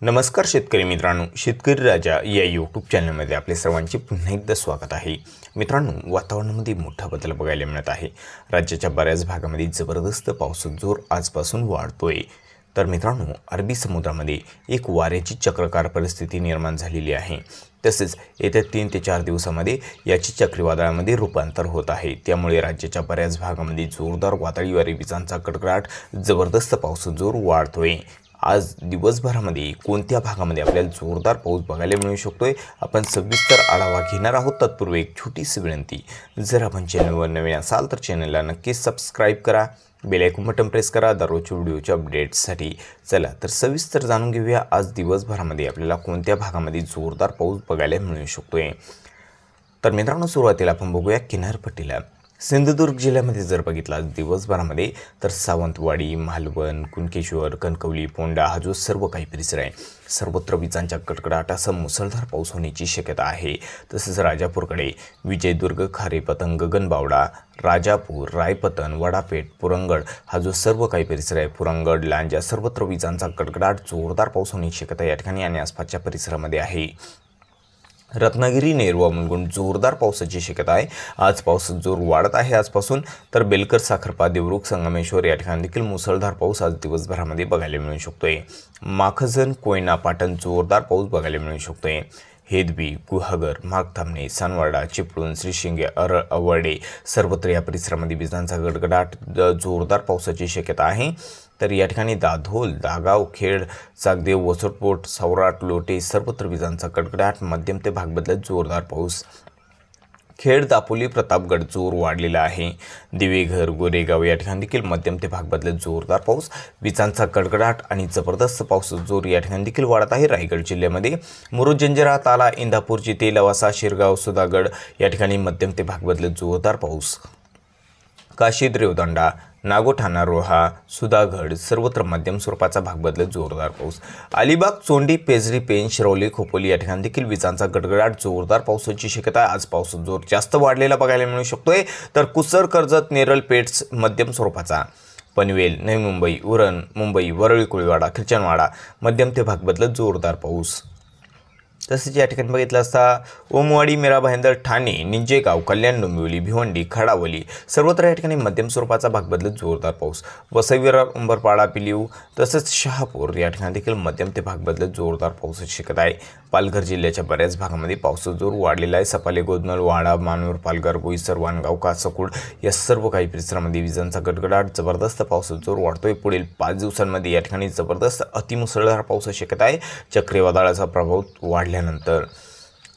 नमस्कार शेतकरी मित्रांनो, शेतकरी राजा या यूट्यूब चॅनलमध्ये आपले सर्वांचे पुन्हा एकदा स्वागत आहे। मित्रांनो, वातावरणामध्ये मोठा बदल बघायला मिळत आहे। राज्याच्या बऱ्याच भागामध्ये जबरदस्त पावसाचा जोर आजपासून वाढतोय। तर मित्रांनो, अरबी समुद्रामध्ये एक वाऱ्याची चक्रकार परिस्थिती निर्माण झालेली आहे। तसेच येत्या 3 ते 4 दिवसांमध्ये याची चक्रीवादळामध्ये रूपांतर होत आहे। त्यामुळे राज्याच्या बऱ्याच भागामध्ये जोरदार वादळी वारे, विजांचा कडकडाट, जबरदस्त पावसाचा जोर वाढतोय। आज दिवसभरामध्ये कोणत्या भागामध्ये आपल्याला जोरदार पाऊस बघायला मिळू शकतोय, आपण सविस्तर आढावा घेणार आहोत। तत्पूर्वी एक छोटीशी विनंती, जर आपण चॅनलवर नवीन असाल तर चॅनलला नक्कीच सबस्क्राइब करा, बेल आयकॉन बटन प्रेस करा दररोजच्या व्हिडिओच्या अपडेट्ससाठी। चला तर सविस्तर जाणून घेऊया आज दिवसभरामध्ये आपल्याला कोणत्या भागामध्ये जोरदार पाऊस बघायला मिळू शकतोय। तर मित्रांनो, सुरुवातीला आपण बघूया किनारपट्टीला। सिंधुदुर्ग जिल्ह्यामध्ये जर बघितला दिवसभरामध्ये तर सावंतवाडी, मालवण, कुणकेश्वर, कणकवली, पोंडा हा जो सर्व काही परिसर आहे, सर्वत्र विजांच्या कडकडाटासह मुसळधार पाऊस होण्याची शक्यता आहे। तसेच राजापूरकडे विजयदुर्ग, खारेपतंग, गगनबावडा, राजापूर, रायपतन, वडापेठ, पुरंगड हा जो सर्व काही परिसर आहे, पुरंगड, लांजा सर्वत्र विजांचा कडकडाट, जोरदार पाऊस होण्याची शक्यता या ठिकाणी आणि आसपासच्या परिसरामध्ये आहे। रत्नागिरी, नेरवा, मुलगुण जोरदार पावसाची शक्यता आहे। आज पावसाचा जोर वाढत आहे आजपासून। तर बेलकर, साखरपा, देवरुख, संगमेश्वर या ठिकाणी देखील मुसळधार पाऊस आज दिवसभरामध्ये बघायला मिळू शकतोय। माखजन, कोयना, पाटण जोरदार पाऊस बघायला मिळू शकतोय। हेदवी, गुहागर, मागथामणे, सानवाडा, चिपळूण, श्रीशिंगे, अवर्डे सर्वत्र या परिसरामध्ये विजांचा गडगडाट, जोरदार पावसाची शक्यता आहे। तर या ठिकाणी दाधोल, दागाव, खेड, चाकदेव, वसटपोट, सौराट, लोटे सर्वत्र विजांचा कडकडाट, मध्यम ते भाग बदलत जोरदार पाऊस। खेड, दापोली, प्रतापगड जोर वाढलेला आहे। दिवेघर, गोरेगाव या ठिकाणी देखील मध्यम ते भाग बदलत जोरदार पाऊस, विजांचा कडकडाट आणि जबरदस्त पावसाचा जोर या ठिकाणी देखील वाढत आहे। रायगड जिल्ह्यामध्ये मुरुड, जंजिरा, ताला, इंदापूर, चिते, लवासा, शिरगाव, सुधागड या ठिकाणी मध्यम ते भाग बदलत जोरदार पाऊस। काशीद, रेवदंडा, नागोठाणा, रोहा, सुधागड सर्वत्र मध्यम स्वरूपाचा भाग बदलत जोरदार पाऊस। अलिबाग, चोंडी, पेजरी, पेन, शिरोली, खोपोली या ठिकाणी देखील विजांचा गडगडाट, जोरदार पावसाची शक्यता आहे। आज पावसाचा जोर जास्त वाढलेला बघायला मिळू शकतोय। तर कुसर, कर्जत, नेरळ, पेठ मध्यम स्वरूपाचा। पनवेल, नवी मुंबई, उरण, मुंबई, वरळी, कुळीवाडा, खिरचणवाडा मध्यम ते भाग बदलत जोरदार पाऊस। तसेच या ठिकाणी बघितलं असता ओमवाडी, मीरा भाईंदर, ठाणे, निंजेगाव, कल्याण, डोंबिवली, भिवंडी, खडावली सर्वत्र या ठिकाणी मध्यम स्वरूपाचा भाग बदलत जोरदार पाऊस। वसई, विरार, उंबरपाडा, पिलीव तसेच शहापूर या ठिकाणी देखील मध्यम ते भाग बदलत जोरदार पावसाची शक्यता आहे। पालघर जिल्ह्याच्या बऱ्याच भागामध्ये पावसाचा जोर वाढलेला आहे। सपाले, गोदनल, वाडा, मानूर, पालघर, बोईसर, वाणगाव, कासकुड या सर्व काही परिसरामध्ये विजांचा गडगडाट, जबरदस्त पावसाचा जोर वाढतोय। पुढील 5 दिवसांमध्ये या ठिकाणी जबरदस्त अतिमुसळधार पावसाची शक्यता आहे चक्रीवादळाचा प्रभाव वाढल्यानंतर।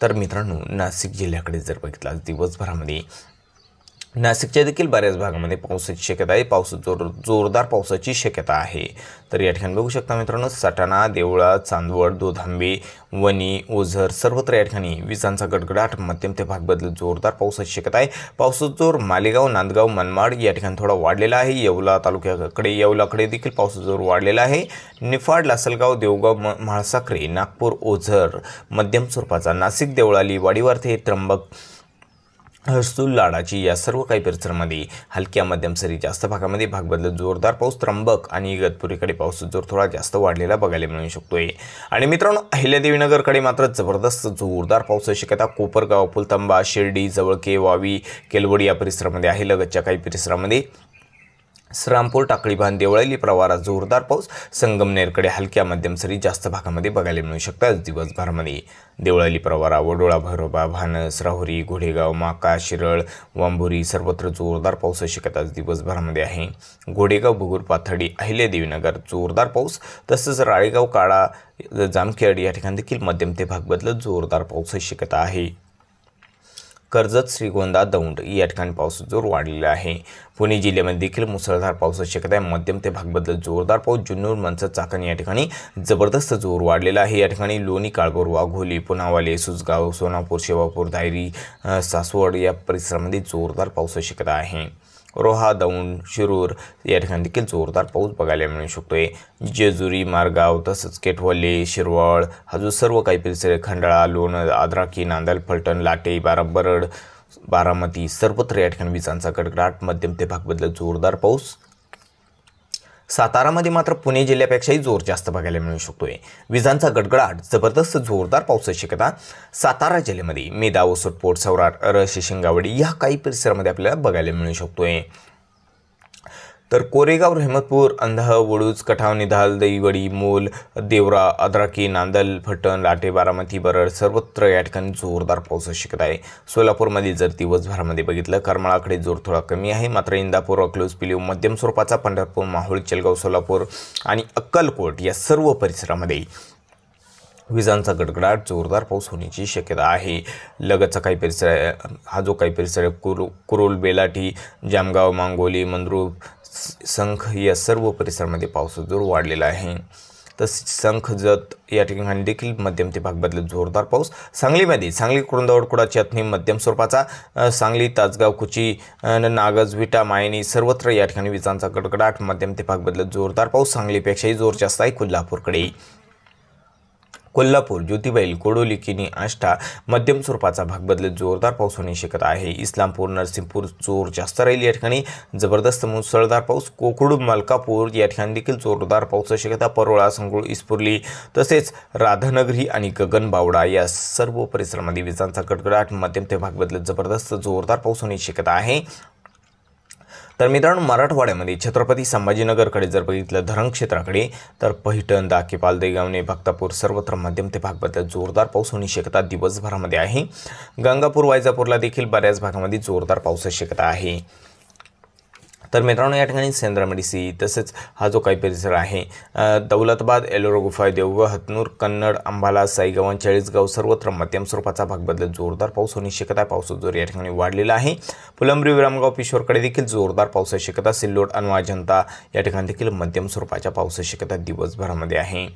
तर मित्रांनो, नाशिक जिल्ह्याकडे जर बघितलं दिवसभरामध्ये नाशिकच्या देखील बऱ्याच भागामध्ये पावसाची शक्यता आहे। जोरदार पावसाची शक्यता आहे। तर या ठिकाणी बघू शकता मित्रांनो, सटाणा, देवळा, चांदवड, दोधांबे, वणी, ओझर सर्वत्र या ठिकाणी विजांचा गडगडाट, मध्यम ते भाग बदलत जोरदार पावसाची शक्यता आहे। पावसाचा जोर मालेगाव, नांदगाव, मनमाड या ठिकाणी थोडा वाढलेला आहे। येवला तालुक्याकडे, येवलाकडे देखील पावसाचा जोर वाढलेला आहे। निफाड, लासलगाव, देवगाव, म्हाळसाखरे, नागपूर, ओझर मध्यम स्वरूपाचा। नाशिक, देवळाली, वाडीवार्थे, त्र्यंबक, हर्सूल, लाडाची या सर्व काही परिसरामध्ये हलक्या मध्यम सरी, जास्त भागामध्ये भाग बदलत जोरदार पाऊस। त्र्यंबक आणि इगतपुरीकडे पावसाचा जोर थोडा जास्त वाढलेला बघायला मिळू शकतोय। आणि मित्रांनो, अहिल्यादेवीनगरकडे मात्र जबरदस्त जोरदार पावसाची शक्यता। कोपरगाव, पुलतांबा, शिर्डी, जवळके, वावी, केलवडी या परिसरामध्ये आहे। लगतच्या काही परिसरामध्ये श्रामपूर, टाकळीबांध, देवळाली, प्रवारा जोरदार पाऊस। संगमनेरकडे हलक्या मध्यम सरी, जास्त भागामध्ये बघायला मिळू शकतात दिवसभरामध्ये। देवळाली, प्रवारा, वडोळा, भैरोबा, भानस, राहुरी, घोडेगाव, माका, शिरळ, वांबुरी सर्वत्र जोरदार पावसाची शक्यता दिवसभरामध्ये आहे। घोडेगाव, बुगूर, पाथर्डी, अहिल्यादेवीनगर जोरदार पाऊस। तसंच राळेगाव, काळा, जामखेड या ठिकाणी देखील मध्यम ते भाग बदलत जोरदार पावसाची शक्यता आहे। कर्जत, श्रीगोंदा, दौंड या ठिकाणी पावसाचा जोर वाढलेला आहे। पुणे जिल्ह्यामध्ये देखील मुसळधार पावसाची शक्यता आहे। मध्यम ते भाग बदलत जोरदार पाऊस। जुन्नर, मनसद, चाकण या ठिकाणी जबरदस्त जोर वाढलेला आहे। या ठिकाणी लोणी, काळभोर, वाघोली, पुनावाले, सुसगाव, सोनापूर, शेवापूर, धायरी, सासवड या परिसरामध्ये जोरदार पावसाची शक्यता आहे। रोहा, दौंड, शिरूर या ठिकाणी देखील जोरदार पाऊस बघायला मिळू शकतोय। जेजुरी, मारगाव तसंच केटवले, शिरवळ हा जो सर्व काही परिसर, खंडाळा, लोणंद, आद्राकी, नांदल, फलटण, लाटे, बरड, बारामती सर्वत्र या ठिकाणी विजांचा गडगडाट, मध्यम ते भाग बदलत जोरदार पाऊस। सातारामध्ये मात्र पुणे जिल्ह्यापेक्षाही जोर जास्त बघायला मिळू शकतोय। विजांचा गडगडाट, जबरदस्त जोरदार पावसाची शक्यता सातारा जिल्ह्यामध्ये मेदा, ओसोड, पोट, सौराट, रशी, शिंगावडी या काही परिसरामध्ये आपल्याला बघायला मिळू शकतोय। तर कोरेगाव, रहमतपूर, अंधाह, वडूज, कठाव, निधाल, दहीवडी, मोल, देवरा, अद्राकी, नांदल, फटण, लाटे, बारामती, बरड सर्वत्र या ठिकाणी जोरदार पावसाची शक्यता आहे। सोलापूरमध्ये जर दिवसभरामध्ये बघितलं करमाळाकडे जोर थोडा कमी आहे, मात्र इंदापूर, अकलूज, पिलीव मध्यम स्वरूपाचा, पंढरपूर, माहुळ, चलगाव, सोलापूर आणि अक्कलकोट या सर्व परिसरामध्ये विजांचा गडगडाट, जोरदार पाऊस होण्याची शक्यता आहे। लगतचा काही परिसर हा जो काही परिसर कुरोल, बेलाठी, जामगाव, मांगोली, मंद्रुप, संख या सर्व परिसरामध्ये पावसाचा जोर वाढलेला आहे। तसेच संख, जत या ठिकाणी देखील मध्यम ते भाग बदलत जोरदार पाऊस। सांगलीमध्ये सांगली, कुरुंदवाड, कुडा, चतनी मध्यम स्वरूपाचा, सांगली, तासगाव, कुची, नागज, विटा, मायनी सर्वत्र या ठिकाणी विजांचा गडगडाट, मध्यम ते भाग बदलत जोरदार पाऊस। सांगलीपेक्षाही जोर जास्त आहे कोल्हापूरकडे। कोल्हापूर, ज्योतिबैल, कोडोली, किनी, आष्टा मध्यम स्वरूपाचा भाग बदलत जोरदार पाऊस होण्याची शक्यता आहे। इस्लामपूर, नरसिंहपूर जोर जास्त राहील, या ठिकाणी जबरदस्त मुसळधार पाऊस। कोकडू, मलकापूर या ठिकाणी देखील जोरदार पावसाची शक्यता। परोळा, संगूळ, इस्पुर्ली तसेच राधानगरी आणि गगनबावडा या सर्व परिसरामध्ये विजांचा गडगडाट, मध्यम ते भाग बदलत जबरदस्त जोरदार पाऊस होण्याची शक्यता आहे। तर मित्रांनो, मराठवाड्यामध्ये छत्रपती संभाजीनगरकडे जर बघितलं धरण क्षेत्राकडे, तर पैठण, दाकेपाल, देगावणे, भक्तापूर सर्वत्र मध्यम ते भाग बदलत जोरदार पाऊस होण्याची शक्यता दिवसभरामध्ये आहे। गंगापूर, वायजापूरला देखील बऱ्याच भागामध्ये जोरदार पावसाची शक्यता आहे। तर मित्रांनो, या ठिकाणी सेंद्रामडीसी तसेच हा जो काही परिसर आहे दौलताबाद, एलोरा गुफा, देवगाव, हतनूर, कन्नड, अंबाला, साईगावन, चाळीसगाव सर्वत्र मध्यम स्वरूपाचा भाग बदलत जोरदार पाऊस होण्याची शक्यता आहे। पावसाचा जोर या ठिकाणी वाढलेला आहे। फुलंब्री, विरामगाव, पिशोरकडे देखील जोरदार पावसाची शक्यता। सिल्लोड, अनवा, जनता या ठिकाणी देखील मध्यम स्वरूपाच्या पावसाची शक्यता दिवसभरामध्ये आहे।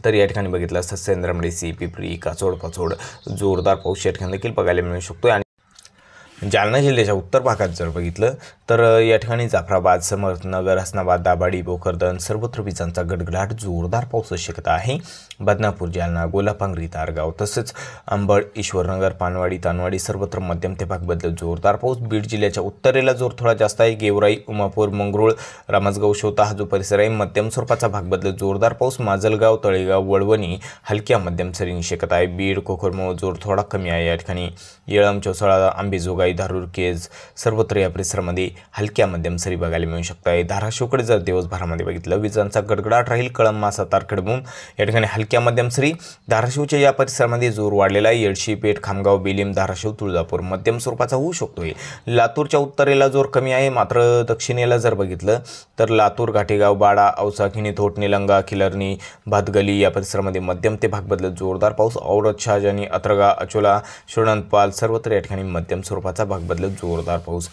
तर या ठिकाणी बघितलं असतं सेंद्रामडीसी, पिपरी, काचोड, पाचोड जोरदार पाऊस या ठिकाणी देखील बघायला मिळू शकतो। आणि जालना जिल्ह्याच्या उत्तर भागात जर बघितलं तर या ठिकाणी जाफराबाद, समर्थनगर, हसनाबाद, दाभाडी, भोकरदन सर्वत्र विजांचा गडगडाट, जोरदार पावसाची शक्यता आहे। बदनापूर, जालना, गोलापांगरी, तारगाव तसेच अंबड, ईश्वरनगर, पानवाडी, तानवाडी सर्वत्र मध्यम ते भाग बदलत जोरदार पाऊस। बीड जिल्ह्याच्या उत्तरेला जोर थोडा जास्त आहे। गेवराई, उमापूर, मंगरुळ, रामसगाव, शोता हा जो परिसर आहे मध्यम स्वरूपाचा भाग बदलत जोरदार पाऊस। माजलगाव, तळेगाव, वळवणी हलक्या मध्यम सरींची शक्यता आहे। बीड, कोकरमोळ जोर थोडा कमी आहे या ठिकाणी। येळंब, चौसाळा, आंबेजोगाई, धारूर, केज सर्वत्र या परिसरामध्ये हलक्या मध्यम सरी बघायला मिळू शकत आहे। धाराशिवकडे जर दिवसभरामध्ये बघितलं विजांचा गडगडाट राहील। कळंब, मासा, तारखेडबूम या ठिकाणी हलक्या मध्यम सरी। धाराशिवच्या या परिसरामध्ये जोर वाढलेला आहे। येडशी, पेठ, खामगाव, बेलीम, धाराशिव, तुळजापूर मध्यम स्वरूपाचा होऊ शकतोय। लातूरच्या उत्तरेला जोर कमी आहे, मात्र दक्षिणेला जर बघितलं तर लातूर, घाटेगाव, बाडा, औसा, किनीथोट, निलंगा, खिलर्णी, भातगली या परिसरामध्ये मध्यम ते भाग बदलत जोरदार पाऊस। औरत, शहाजानी, अत्रगा, अचोला, शोणंतपाल सर्वत्र या ठिकाणी मध्यम स्वरूपाचा भाग बदलत जोरदार पाऊस।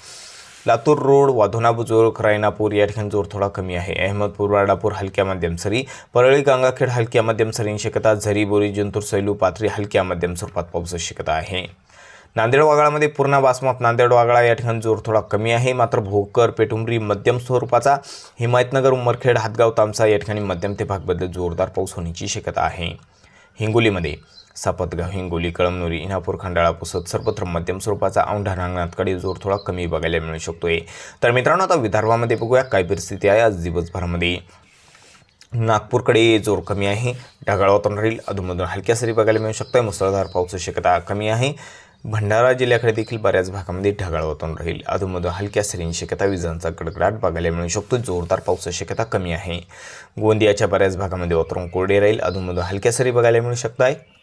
लातूर रोड, वाधोना, बुजुर्ग, रायनापूर या ठिकाणी जोर थोडा कमी आहे। अहमदपूर, वाडापूर हलक्या मध्यम सरी। परळी, गंगाखेड हलक्या मध्यम सरींची शक्यता। झरी, बोरी, जिंतूर, सैलू, पाथरी हलक्या मध्यम स्वरूपात पावसाची शक्यता आहे। नांदेड वागळामध्ये पूर्णा, बासमत, नांदेड वागळा या ठिकाणी जोर थोडा कमी आहे, मात्र भोकर, पेठुंबरी मध्यम स्वरूपाचा। हिमायतनगर, उमरखेड, हातगाव, तामसा या ठिकाणी मध्यम ते भाग बदलत जोरदार पाऊस होण्याची शक्यता आहे। हिंगोलीमध्ये सापतगाव, हिंगोली, कळमनुरी, इनापूर, खंडाळा, पुसद सर्वत्र मध्यम स्वरूपाचा। औंढा नागनाथकडे जोर थोडा कमी बघायला मिळू शकतोय। तर मित्रांनो, आता विदर्भामध्ये बघूया काय परिस्थिती आहे आज दिवसभरामध्ये। नागपूरकडे जोर कमी आहे, ढगाळ वातावरण राहील, अधूनमधून हलक्या सरी बघायला मिळू शकते। मुसळधार पावसाची शक्यता कमी आहे। भंडारा जिल्ह्याकडे देखील बऱ्याच भागामध्ये ढगाळ वातावरण राहील, अधूनमधून हलक्या सरींची शक्यता। विजांचा गडगडाट बघायला मिळू शकतो, जोरदार पावसाची शक्यता कमी आहे। गोंदियाच्या बऱ्याच भागामध्ये वातावरण कोरडे राहील, अधूनमधून हलक्या सरी बघायला मिळू शकत आहे।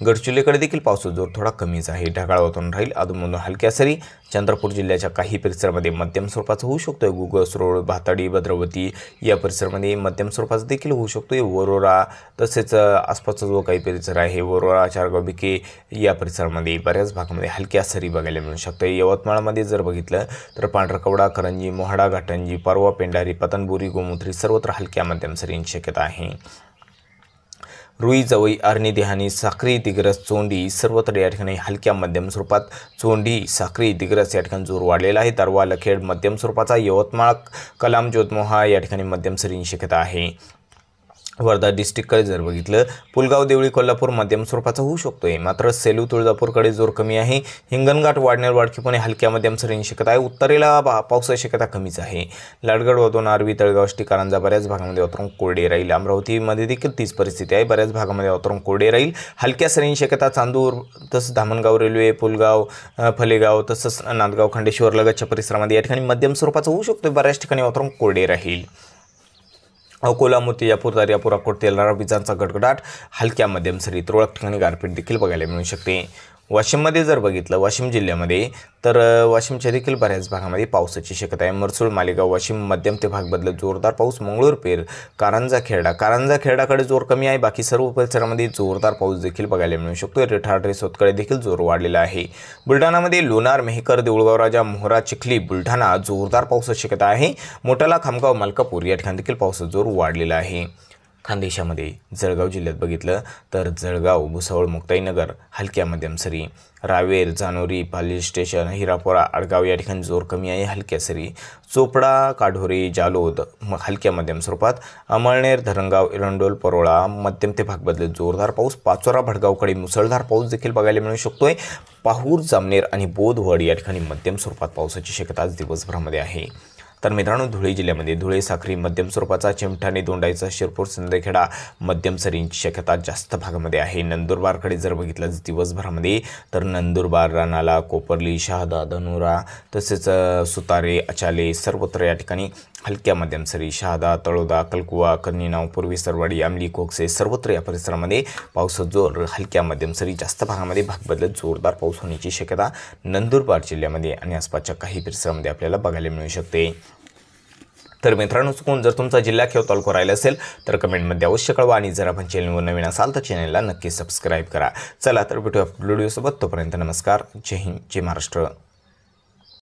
गडचिरोलीकडे देखील पावसाचा जोर थोडा कमीच आहे, ढगाळ वातावरण राहील, अधूनमधून हलक्या सरी। चंद्रपूर जिल्ह्याच्या काही परिसरामध्ये मध्यम स्वरूपाचा होऊ शकतोय। गुगस रोड, भाताडी, भद्रावती या परिसरामध्ये मध्यम स्वरूपाचा देखील होऊ शकतोय। वरोरा तसेच आसपासचा जो काही परिसर आहे वरोरा, चारगाव, बिके या परिसरामध्ये बऱ्याच भागामध्ये हलक्या सरी बघायला मिळू शकते। यवतमाळमध्ये जर बघितलं तर पांढरकवडा, करंजी, मोहाडा, घाटंजी, परवा, पेंढारी, पतनबुरी, गोमुत्री सर्वत्र हलक्या मध्यम सरींची शक्यता आहे। रुई, जवई, आर्णी, देहानी, साक्री, दिग्रस, चोंडी सर्वत्र या ठिकाणी हलक्या मध्यम स्वरूपात। चोंडी, साक्री, दिग्रस या ठिकाणी जोर वाढलेला आहे। दारवा, लखेड मध्यम स्वरूपाचा। यवतमाळ, कलाम, जोतमोहा या ठिकाणी मध्यम सरींची शक्यता आहे। वर्धा डिस्ट्रिक्टकडे जर बघितलं, पुलगाव देवळी कोल्हापूर मध्यम स्वरूपाचा होऊ शकतोय, मात्र सेलू तुळजापूरकडे जोर कमी आहे. हिंगणघाट वाढणार वाडकीपणे हलक्या मध्यम सरींची शक्यता आहे. उत्तरेला पावसाची शक्यता कमीच आहे. लाडगड वधून आरवी तळगाव आष्टी कारंजा बऱ्याच भागामध्ये वातावरण कोरडे राहील. अमरावतीमध्ये देखील तीच परिस्थिती आहे, बऱ्याच भागामध्ये वातावरण कोरडे राहील. हलक्या सरींची शक्यता चांदूर तसंच धामणगाव रेल्वे पुलगाव फलेगाव तसंच नांदगाव खंडेश्वर लगतच्या परिसरामध्ये या ठिकाणी मध्यम स्वरूपाचा होऊ शकतो. बऱ्याच ठिकाणी वातावरण कोरडे राहील. अकोला मोतीयापूर दर्यापूर अकोट तेलारा विजांचा गडगडाट, हलक्या मध्यम सरी, तुरळक ठिकाणी गारपीट देखील बघायला मिळू शकते. वाशिममध्ये जर बघितलं, वाशिम जिल्ह्यामध्ये तर वाशिमच्या देखील बऱ्याच भागामध्ये पावसाची शक्यता आहे. मरसूळ मालेगाव वाशिम मध्यम ते भाग बदलत जोरदार पाऊस. मंगळूरपेर कारंजा खेरडाकडे जोर कमी आहे. बाकी सर्व परिसरामध्ये जोरदार पाऊस देखील बघायला मिळू शकतो. रेठाड रेसोदकडे देखील जोर वाढलेला आहे. बुलढाणामध्ये लोणार मेहकर देऊळगाव राजा मोहरा चिखली बुलढाणा जोरदार पावसाची शक्यता आहे. मोठाला खामगाव मलकापूर या ठिकाणी देखील पावसाचा जोर वाढलेला आहे. खानदेशामध्ये जळगाव जिल्ह्यात बघितलं तर जळगाव भुसावळ मुक्ताईनगर हलक्या मध्यम सरी. रावेर जानोरी पाली स्टेशन हिरापुरा आडगाव या ठिकाणी जोर कमी आहे, हलक्या सरी. चोपडा काढोरी जालोद हलक्या मध्यम स्वरूपात. अमळनेर धरणगाव एरंडोल परोळा मध्यम ते भाग बदलत जोरदार पाऊस. पाचोरा भडगावकडे मुसळधार पाऊस देखील बघायला मिळू शकतोय. पाहूर जामनेर आणि बोधवड या ठिकाणी मध्यम स्वरूपात पावसाची शक्यता आज दिवसभरामध्ये आहे. तर मित्रांनो, धुळे जिल्ह्यामध्ये धुळे साखरी मध्यम स्वरूपाचा, चिमठाणे दोंडाईचा, शिरपूर सिंदखेडा मध्यम सरींची शक्यता जास्त भागामध्ये आहे. नंदुरबारकडे जर बघितलं दिवसभरामध्ये तर नंदुरबार रानाला कोपर्ली शहादा धनुरा तसेच सुतारे अचाले सर्वत्र या ठिकाणी हलक्या मध्यम सरी. शहादा तळोदा कलकुवा कन्नीनाव पूर्वी सरवाडी आमली कोकसे सर्वत्र या परिसरामध्ये पावसाचा जोर हलक्या मध्यम सरी. जास्त भागामध्ये भाग बदलत जोरदार पाऊस होण्याची शक्यता नंदुरबार जिल्ह्यामध्ये आणि आसपासच्या काही परिसरामध्ये आपल्याला बघायला मिळू शकते. तर मित्रांनो, चुकून जर तुमचा जिल्हा किंवा तालुका राहिला असेल तर कमेंटमध्ये अवश्य कळवा आणि जर आपण चॅनलवर नवीन असाल तर चॅनलला नक्की सबस्क्राईब करा. चला तर भेटूया व्हिडिओसोबत. तोपर्यंत नमस्कार. जय हिंद, जय महाराष्ट्र.